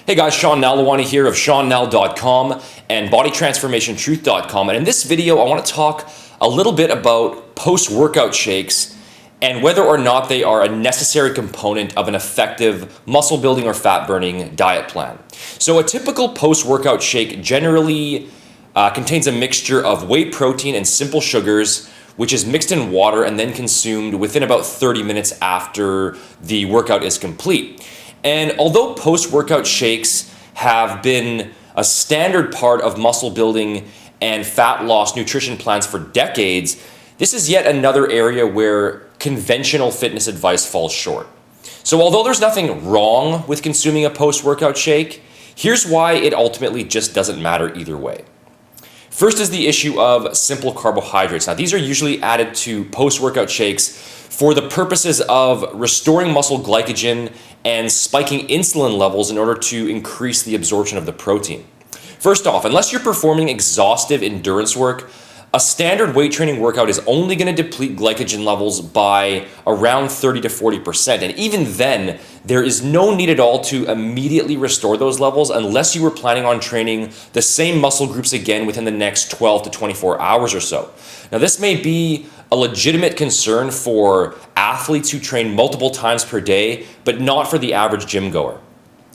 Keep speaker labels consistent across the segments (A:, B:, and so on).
A: Hey guys, Sean Nalawani here of SeanNal.com and BodyTransformationTruth.com, and in this video I want to talk a little bit about post-workout shakes and whether or not they are a necessary component of an effective muscle building or fat burning diet plan. So a typical post-workout shake generally contains a mixture of whey protein and simple sugars, which is mixed in water and then consumed within about 30 minutes after the workout is complete. And although post-workout shakes have been a standard part of muscle building and fat loss nutrition plans for decades, this is yet another area where conventional fitness advice falls short. So although there's nothing wrong with consuming a post-workout shake, here's why it ultimately just doesn't matter either way. First is the issue of simple carbohydrates. Now, these are usually added to post-workout shakes for the purposes of restoring muscle glycogen and spiking insulin levels in order to increase the absorption of the protein. First off, unless you're performing exhaustive endurance work, a standard weight training workout is only going to deplete glycogen levels by around 30 to 40%. And even then, there is no need at all to immediately restore those levels unless you were planning on training the same muscle groups again within the next 12 to 24 hours or so. Now, this may be a legitimate concern for athletes who train multiple times per day, but not for the average gym goer.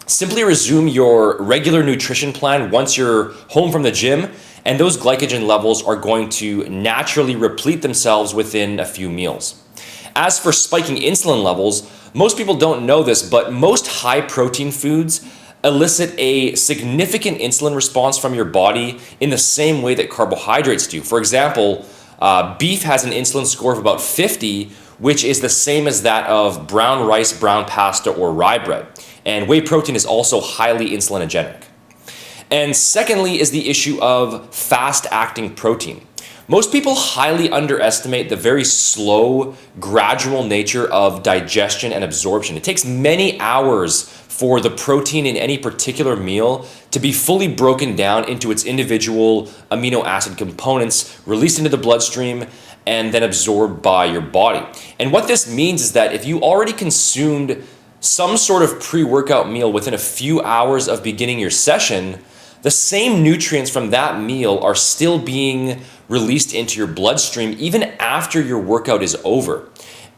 A: Simply resume your regular nutrition plan once you're home from the gym, and those glycogen levels are going to naturally replete themselves within a few meals. As for spiking insulin levels, most people don't know this, but most high protein foods elicit a significant insulin response from your body in the same way that carbohydrates do. For example, beef has an insulin score of about 50, which is the same as that of brown rice, brown pasta, or rye bread. And whey protein is also highly insulinogenic. And secondly is the issue of fast-acting protein. Most people highly underestimate the very slow, gradual nature of digestion and absorption. It takes many hours for the protein in any particular meal to be fully broken down into its individual amino acid components, released into the bloodstream, and then absorbed by your body. And what this means is that if you already consumed some sort of pre-workout meal within a few hours of beginning your session, the same nutrients from that meal are still being released into your bloodstream even after your workout is over.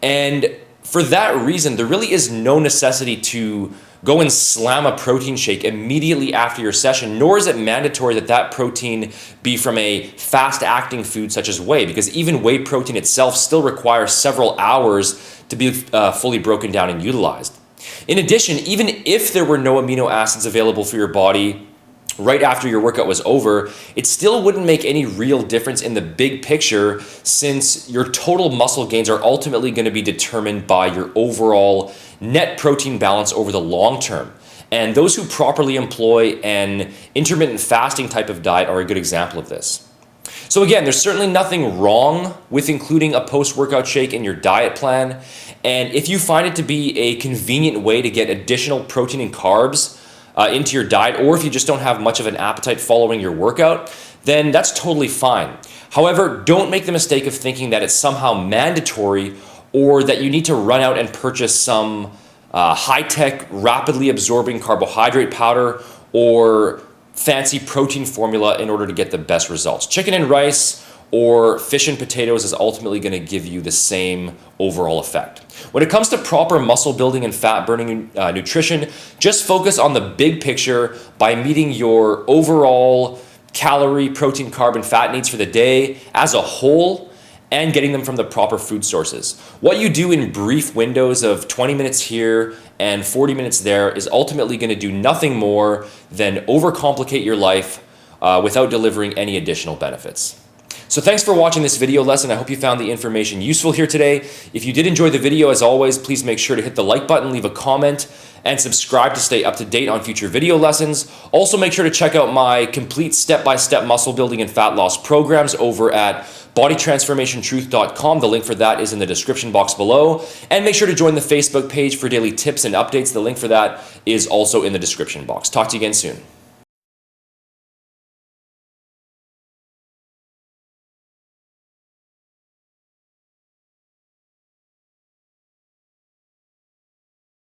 A: And for that reason, there really is no necessity to go and slam a protein shake immediately after your session, nor is it mandatory that that protein be from a fast-acting food such as whey, because even whey protein itself still requires several hours to be fully broken down and utilized. In addition, even if there were no amino acids available for your body right after your workout was over, it still wouldn't make any real difference in the big picture, since your total muscle gains are ultimately going to be determined by your overall net protein balance over the long term. And those who properly employ an intermittent fasting type of diet are a good example of this. So again, there's certainly nothing wrong with including a post-workout shake in your diet plan. And if you find it to be a convenient way to get additional protein and carbs into your diet, or if you just don't have much of an appetite following your workout, then that's totally fine. However, don't make the mistake of thinking that it's somehow mandatory or that you need to run out and purchase some high-tech, rapidly absorbing carbohydrate powder or fancy protein formula in order to get the best results. Chicken and rice or fish and potatoes is ultimately going to give you the same overall effect. When it comes to proper muscle building and fat burning nutrition, just focus on the big picture by meeting your overall calorie, protein, carb, and fat needs for the day as a whole, and getting them from the proper food sources. What you do in brief windows of 20 minutes here and 40 minutes there is ultimately going to do nothing more than overcomplicate your life without delivering any additional benefits. So thanks for watching this video lesson. I hope you found the information useful here today. If you did enjoy the video, as always, please make sure to hit the like button, leave a comment, and subscribe to stay up to date on future video lessons. Also, make sure to check out my complete step-by-step muscle building and fat loss programs over at bodytransformationtruth.com. The link for that is in the description box below. And make sure to join the Facebook page for daily tips and updates. The link for that is also in the description box. Talk to you again soon.